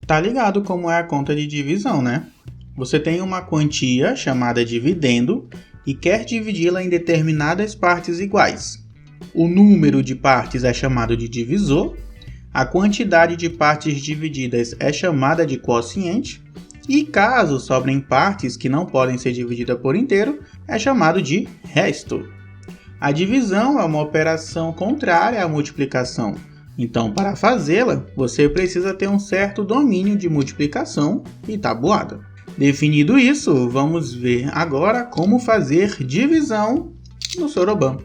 Tá ligado como é a conta de divisão, né? Você tem uma quantia chamada dividendo e quer dividi-la em determinadas partes iguais. O número de partes é chamado de divisor, a quantidade de partes divididas é chamada de quociente e caso sobrem partes que não podem ser divididas por inteiro, é chamado de resto. A divisão é uma operação contrária à multiplicação. Então, para fazê-la, você precisa ter um certo domínio de multiplicação e tabuada. Definido isso, vamos ver agora como fazer divisão no Soroban.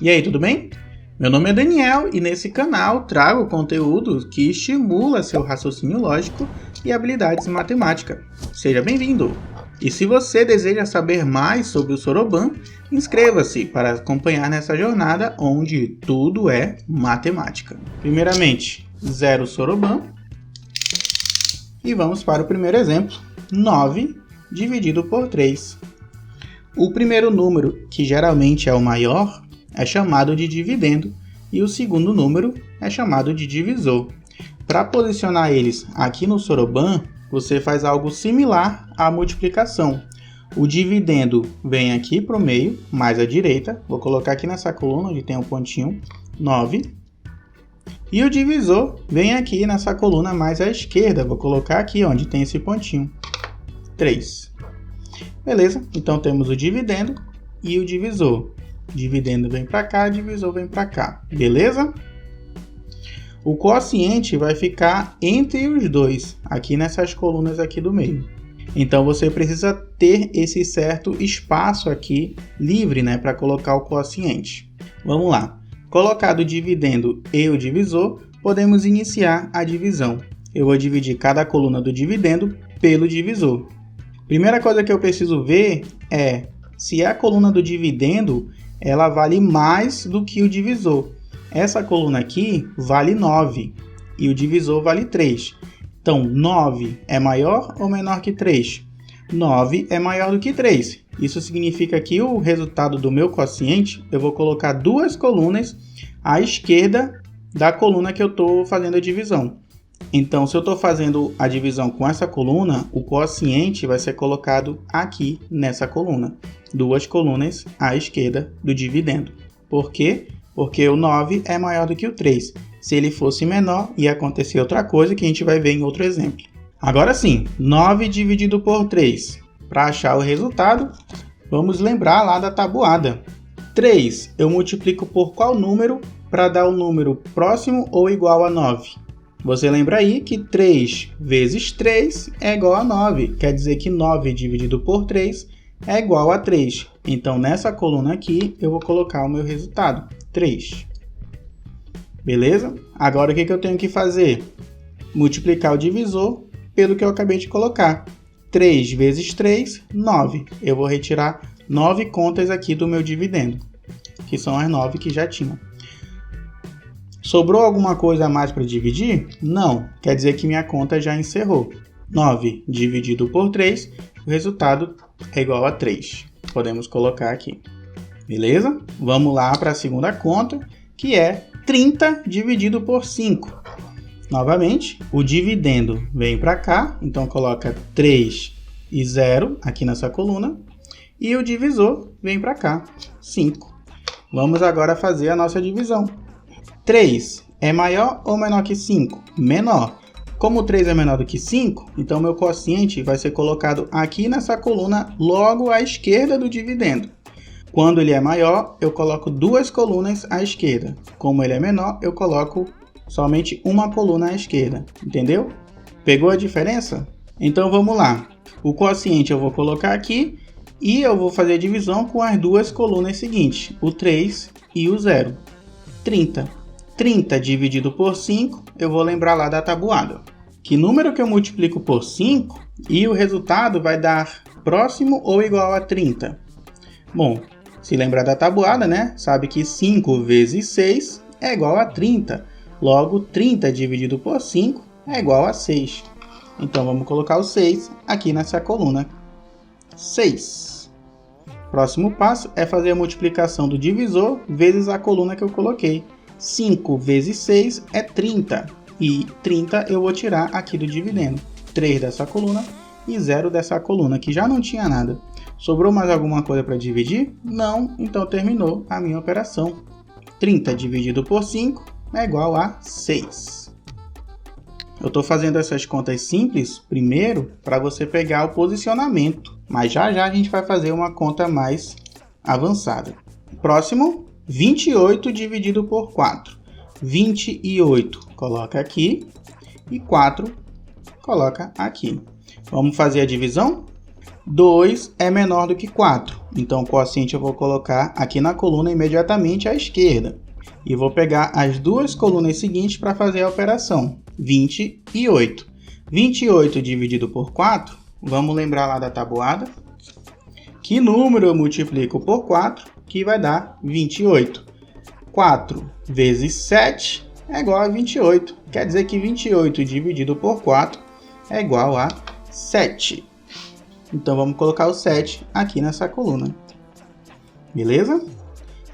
E aí, tudo bem? Meu nome é Daniel e nesse canal trago conteúdo que estimula seu raciocínio lógico e habilidades em matemática. Seja bem-vindo! E se você deseja saber mais sobre o Soroban, inscreva-se para acompanhar nessa jornada onde tudo é matemática. Primeiramente, 0 Soroban. E vamos para o primeiro exemplo, 9 dividido por 3. O primeiro número, que geralmente é o maior, é chamado de dividendo e o segundo número é chamado de divisor. Para posicionar eles aqui no Soroban, você faz algo similar à multiplicação. O dividendo vem aqui para o meio, mais à direita. Vou colocar aqui nessa coluna onde tem um pontinho, 9. E o divisor vem aqui nessa coluna mais à esquerda. Vou colocar aqui onde tem esse pontinho, 3. Beleza? Então temos o dividendo e o divisor. Dividendo vem para cá, divisor vem para cá. Beleza? O quociente vai ficar entre os dois, aqui nessas colunas aqui do meio. Então você precisa ter esse certo espaço aqui livre, né, para colocar o quociente. Vamos lá. Colocado o dividendo e o divisor, podemos iniciar a divisão. Eu vou dividir cada coluna do dividendo pelo divisor. Primeira coisa que eu preciso ver é se a coluna do dividendo ela vale mais do que o divisor. Essa coluna aqui vale 9 e o divisor vale 3. Então, 9 é maior ou menor que 3? 9 é maior do que 3. Isso significa que o resultado do meu quociente, eu vou colocar duas colunas à esquerda da coluna que eu estou fazendo a divisão. Então, se eu estou fazendo a divisão com essa coluna, o quociente vai ser colocado aqui nessa coluna. Duas colunas à esquerda do dividendo. Por quê? Porque o 9 é maior do que o 3. Se ele fosse menor, ia acontecer outra coisa que a gente vai ver em outro exemplo. Agora sim, 9 dividido por 3. Para achar o resultado, vamos lembrar lá da tabuada. 3 eu multiplico por qual número para dar o número próximo ou igual a 9? Você lembra aí que 3 vezes 3 é igual a 9. Quer dizer que 9 dividido por 3 é igual a 3. Então, nessa coluna aqui, eu vou colocar o meu resultado, 3. Beleza? Agora, o que eu tenho que fazer? Multiplicar o divisor pelo que eu acabei de colocar. 3 vezes 3, 9. Eu vou retirar 9 contas aqui do meu dividendo, que são as 9 que já tinham. Sobrou alguma coisa a mais para dividir? Não. Quer dizer que minha conta já encerrou. 9 dividido por 3, o resultado é igual a 3. Podemos colocar aqui. Beleza? Vamos lá para a segunda conta, que é 30 dividido por 5. Novamente, o dividendo vem para cá, então coloca 3 e 0 aqui nessa coluna. E o divisor vem para cá, 5. Vamos agora fazer a nossa divisão. 3 é maior ou menor que 5? Menor. Como 3 é menor do que 5, então meu quociente vai ser colocado aqui nessa coluna logo à esquerda do dividendo. Quando ele é maior, eu coloco duas colunas à esquerda. Como ele é menor, eu coloco somente uma coluna à esquerda. Entendeu? Pegou a diferença? Então vamos lá. O quociente eu vou colocar aqui e eu vou fazer a divisão com as duas colunas seguintes, o 3 e o 0. 30. 30 dividido por 5, eu vou lembrar lá da tabuada. Que número que eu multiplico por 5 e o resultado vai dar próximo ou igual a 30? Bom, se lembrar da tabuada, né? Sabe que 5 vezes 6 é igual a 30. Logo, 30 dividido por 5 é igual a 6. Então, vamos colocar o 6 aqui nessa coluna. 6. Próximo passo é fazer a multiplicação do divisor vezes a coluna que eu coloquei. 5 vezes 6 é 30. e 30 eu vou tirar aqui do dividendo. 3 dessa coluna e 0 dessa coluna, que já não tinha nada. Sobrou mais alguma coisa para dividir? Não, então terminou a minha operação. 30 dividido por 5 é igual a 6. Eu estou fazendo essas contas simples primeiro para você pegar o posicionamento, mas já já a gente vai fazer uma conta mais avançada. Próximo, 28 dividido por 4. 28 coloca aqui e 4 coloca aqui. Vamos fazer a divisão? 2 é menor do que 4, então o quociente eu vou colocar aqui na coluna imediatamente à esquerda. E vou pegar as duas colunas seguintes para fazer a operação. 28. 28 dividido por 4, vamos lembrar lá da tabuada. Que número eu multiplico por 4, que vai dar 28. 4 vezes 7 é igual a 28. Quer dizer que 28 dividido por 4 é igual a 7. Então vamos colocar o 7 aqui nessa coluna. Beleza?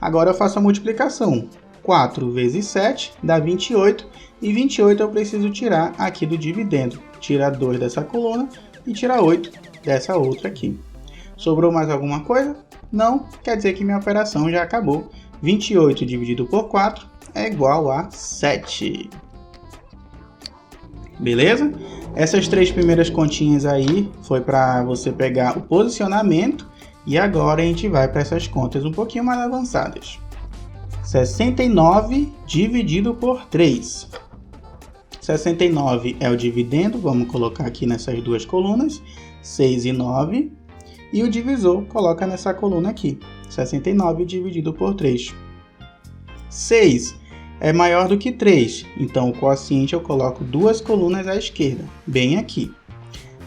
Agora eu faço a multiplicação. 4 vezes 7 dá 28, e 28 eu preciso tirar aqui do dividendo. Tira 2 dessa coluna e tira 8 dessa outra aqui. Sobrou mais alguma coisa? Não, quer dizer que minha operação já acabou. 28 dividido por 4 é igual a 7. Beleza? Essas três primeiras continhas aí foi para você pegar o posicionamento, e agora a gente vai para essas contas um pouquinho mais avançadas. 69 dividido por 3. 69 é o dividendo, vamos colocar aqui nessas duas colunas, 6 e 9. E o divisor coloca nessa coluna aqui, 69 dividido por 3. 6 é maior do que 3, então o quociente eu coloco duas colunas à esquerda, bem aqui.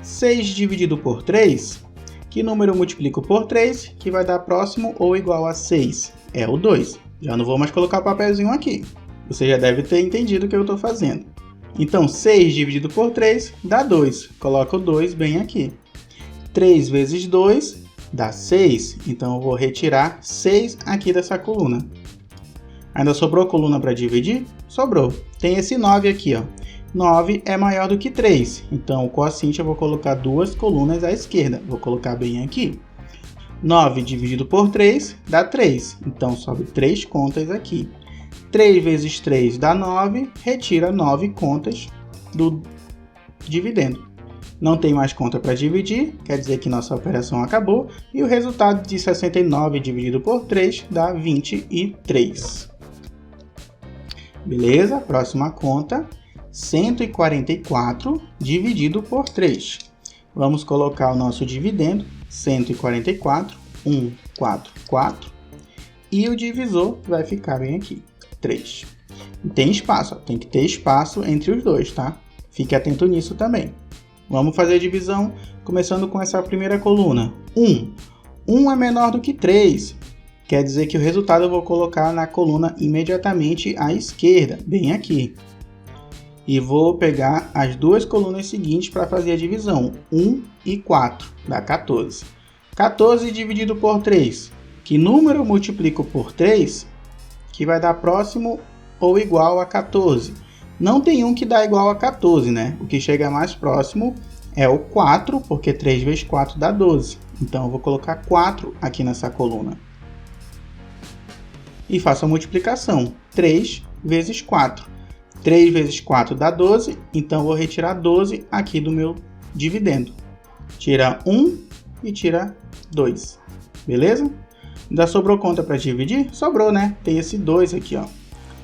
6 dividido por 3, que número eu multiplico por 3, que vai dar próximo ou igual a 6? É o 2. Já não vou mais colocar o papelzinho aqui. Você já deve ter entendido o que eu estou fazendo. Então, 6 dividido por 3 dá 2. Coloca o 2 bem aqui. 3 vezes 2 dá 6. Então, eu vou retirar 6 aqui dessa coluna. Ainda sobrou coluna para dividir? Sobrou. Tem esse 9 aqui, ó. 9 é maior do que 3. Então, o quociente eu vou colocar duas colunas à esquerda. Vou colocar bem aqui. 9 dividido por 3 dá 3, então sobe 3 contas aqui. 3 vezes 3 dá 9, retira 9 contas do dividendo. Não tem mais conta para dividir, quer dizer que nossa operação acabou, e o resultado de 69 dividido por 3 dá 23. Beleza? Próxima conta, 144 dividido por 3. Vamos colocar o nosso dividendo, 144, 1, 4, 4. E o divisor vai ficar bem aqui, 3. Tem espaço, ó, tem que ter espaço entre os dois, tá? Fique atento nisso também. Vamos fazer a divisão começando com essa primeira coluna. 1. 1 é menor do que 3. Quer dizer que o resultado eu vou colocar na coluna imediatamente à esquerda, bem aqui. E vou pegar as duas colunas seguintes para fazer a divisão. 1 e 4, dá 14. 14 dividido por 3. Que número eu multiplico por 3, que vai dar próximo ou igual a 14? Não tem um que dá igual a 14, né? O que chega mais próximo é o 4, porque 3 vezes 4 dá 12. Então, eu vou colocar 4 aqui nessa coluna. E faço a multiplicação. 3 vezes 4. 3 vezes 4 dá 12, então eu vou retirar 12 aqui do meu dividendo. Tira 1 e tira 2. Beleza? Ainda sobrou conta para dividir? Sobrou, né? Tem esse 2 aqui, ó.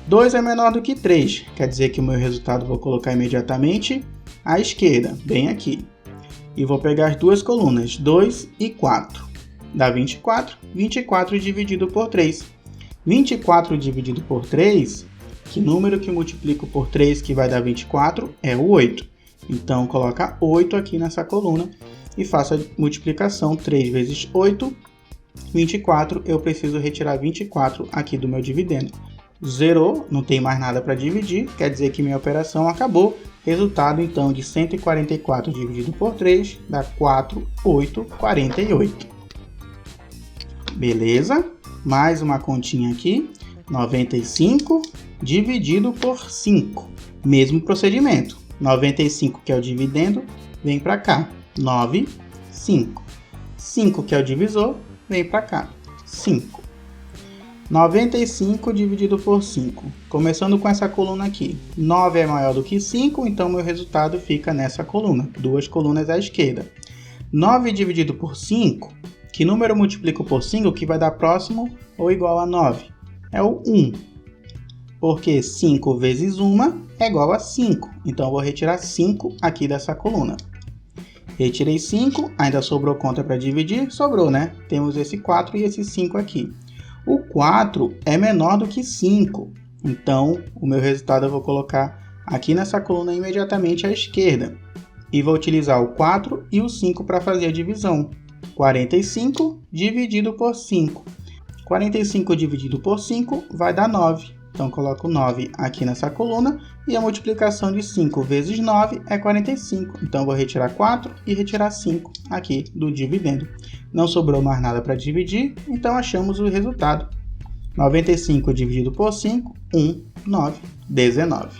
2 é menor do que 3, quer dizer que o meu resultado eu vou colocar imediatamente à esquerda, bem aqui. E vou pegar as duas colunas, 2 e 4. Dá 24, 24 dividido por 3. 24 dividido por 3, que número que multiplico por 3 que vai dar 24 é o 8. Então, coloca 8 aqui nessa coluna e faço a multiplicação. 3 vezes 8, 24, eu preciso retirar 24 aqui do meu dividendo. Zerou, não tem mais nada para dividir, quer dizer que minha operação acabou. Resultado, então, de 144 dividido por 3 dá 4,848. Beleza? Mais uma continha aqui. 95 dividido por 5. Mesmo procedimento. 95, que é o dividendo, vem para cá. 9, 5. 5, que é o divisor, vem para cá. 5. 95 dividido por 5. Começando com essa coluna aqui. 9 é maior do que 5, então meu resultado fica nessa coluna. 2 colunas à esquerda. 9 dividido por 5, que número eu multiplico por 5 que vai dar próximo ou igual a 9? É o 1. Porque 5 vezes 1 é igual a 5. Então eu vou retirar 5 aqui dessa coluna. Retirei 5, ainda sobrou conta para dividir? Sobrou, né? Temos esse 4 e esse 5 aqui. O 4 é menor do que 5, então o meu resultado eu vou colocar aqui nessa coluna imediatamente à esquerda. E vou utilizar o 4 e o 5 para fazer a divisão. 45 dividido por 5. 45 dividido por 5 vai dar 9. Então coloco 9 aqui nessa coluna e a multiplicação de 5 vezes 9 é 45. Então vou retirar 4 e retirar 5 aqui do dividendo. Não sobrou mais nada para dividir, então achamos o resultado. 95 dividido por 5, 9, 19.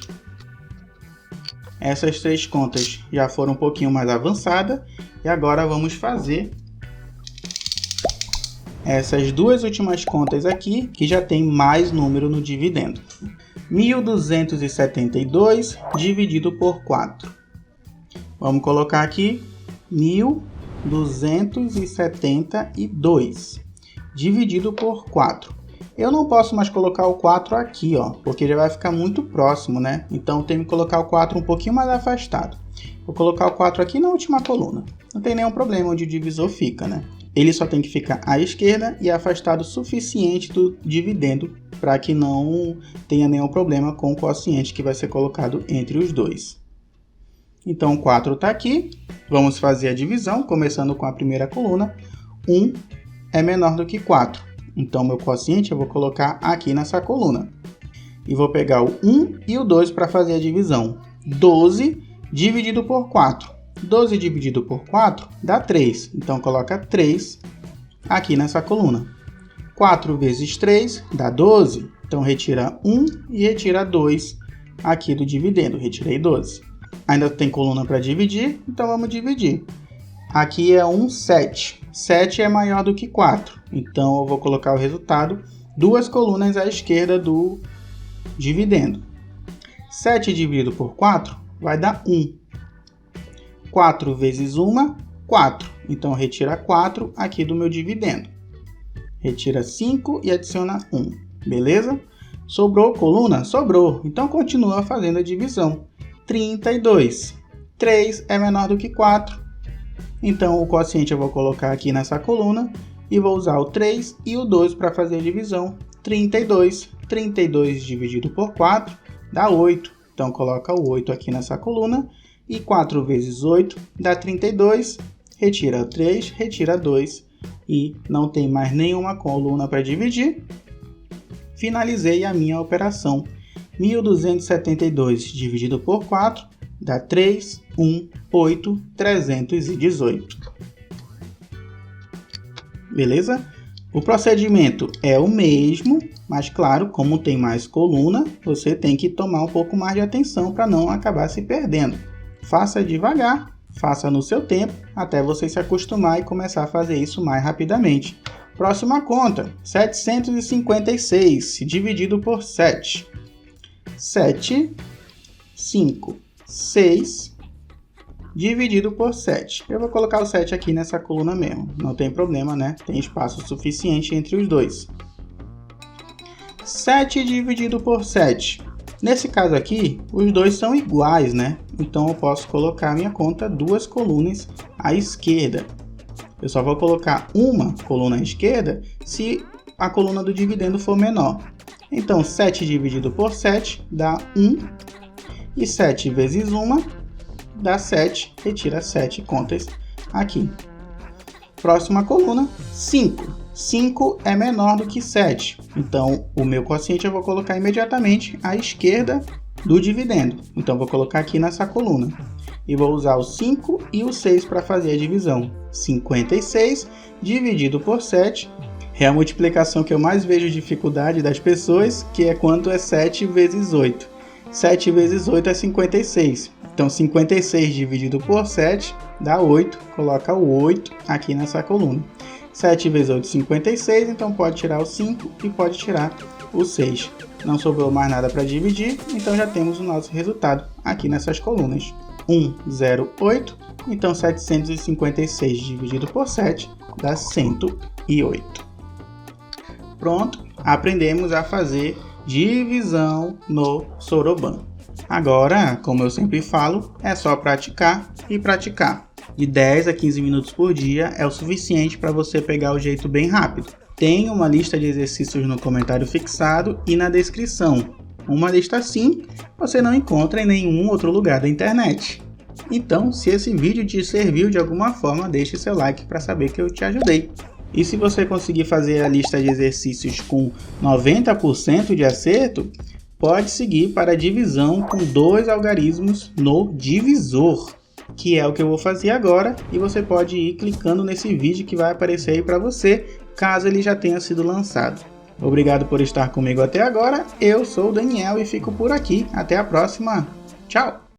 Essas 3 contas já foram um pouquinho mais avançadas e agora vamos fazer essas 2 últimas contas aqui, que já tem mais número no dividendo. 1.272 dividido por 4. Vamos colocar aqui 1.272 dividido por 4. Eu não posso mais colocar o 4 aqui, ó, porque já vai ficar muito próximo, né? Então eu tenho que colocar o 4 um pouquinho mais afastado. Vou colocar o 4 aqui na última coluna. Não tem nenhum problema onde o divisor fica, né? Ele só tem que ficar à esquerda e afastado o suficiente do dividendo para que não tenha nenhum problema com o quociente que vai ser colocado entre os dois. Então, o 4 está aqui. Vamos fazer a divisão, começando com a primeira coluna. 1 é menor do que 4. Então, meu quociente eu vou colocar aqui nessa coluna. E vou pegar o 1 e o 2 para fazer a divisão. 12 dividido por 4. 12 dividido por 4 dá 3. Então, coloca 3 aqui nessa coluna. 4 vezes 3 dá 12. Então, retira 1 e retira 2 aqui do dividendo. Retirei 12. Ainda tem coluna para dividir, então vamos dividir. Aqui é 7. 7 é maior do que 4. Então, eu vou colocar o resultado 2 colunas à esquerda do dividendo. 7 dividido por 4 vai dar 1. 4 vezes 1, 4. Então, retira 4 aqui do meu dividendo. Retira 5 e adiciona 1. Beleza? Sobrou coluna? Sobrou. Então, continua fazendo a divisão. 32. 3 é menor do que 4. Então, o quociente eu vou colocar aqui nessa coluna e vou usar o 3 e o 2 para fazer a divisão. 32. 32 dividido por 4 dá 8. Então, coloca o 8 aqui nessa coluna. E 4 vezes 8 dá 32, retira 3, retira 2 e não tem mais nenhuma coluna para dividir. Finalizei a minha operação. 1.272 dividido por 4 dá 3, 8, 318. Beleza? O procedimento é o mesmo, mas claro, como tem mais coluna, você tem que tomar um pouco mais de atenção para não acabar se perdendo. Faça devagar, faça no seu tempo, até você se acostumar e começar a fazer isso mais rapidamente. Próxima conta, 756 dividido por 7. 7, 5, 6 dividido por 7. Eu vou colocar o 7 aqui nessa coluna mesmo, não tem problema, né? Tem espaço suficiente entre os dois. 7 dividido por 7. Nesse caso aqui, os dois são iguais, né? Então eu posso colocar a minha conta 2 colunas à esquerda. Eu só vou colocar uma coluna à esquerda se a coluna do dividendo for menor. Então 7 dividido por 7 dá 1. E 7 vezes 1 dá 7. Retira 7 contas aqui. Próxima coluna, 5. 5 é menor do que 7. Então, o meu quociente eu vou colocar imediatamente à esquerda do dividendo. Então, vou colocar aqui nessa coluna. E vou usar o 5 e o 6 para fazer a divisão. 56 dividido por 7 É a multiplicação que eu mais vejo dificuldade das pessoas, que é quanto é 7 vezes 8. 7 vezes 8 é 56. Então, 56 dividido por 7 dá 8. Coloca o 8 aqui nessa coluna. 7 vezes 8 é 56, então pode tirar o 5 e pode tirar o 6. Não sobrou mais nada para dividir, então já temos o nosso resultado aqui nessas colunas. 1, 0, 8. Então, 756 dividido por 7 dá 108. Pronto, aprendemos a fazer divisão no soroban. Agora, como eu sempre falo, é só praticar e praticar. De 10 a 15 minutos por dia é o suficiente para você pegar o jeito bem rápido. Tem uma lista de exercícios no comentário fixado e na descrição. Uma lista assim você não encontra em nenhum outro lugar da internet. Então, se esse vídeo te serviu de alguma forma, deixe seu like para saber que eu te ajudei. E se você conseguir fazer a lista de exercícios com 90% de acerto, pode seguir para a divisão com 2 algarismos no divisor, que é o que eu vou fazer agora, e você pode ir clicando nesse vídeo que vai aparecer aí para você, caso ele já tenha sido lançado. Obrigado por estar comigo até agora, eu sou o Daniel e fico por aqui, até a próxima, tchau!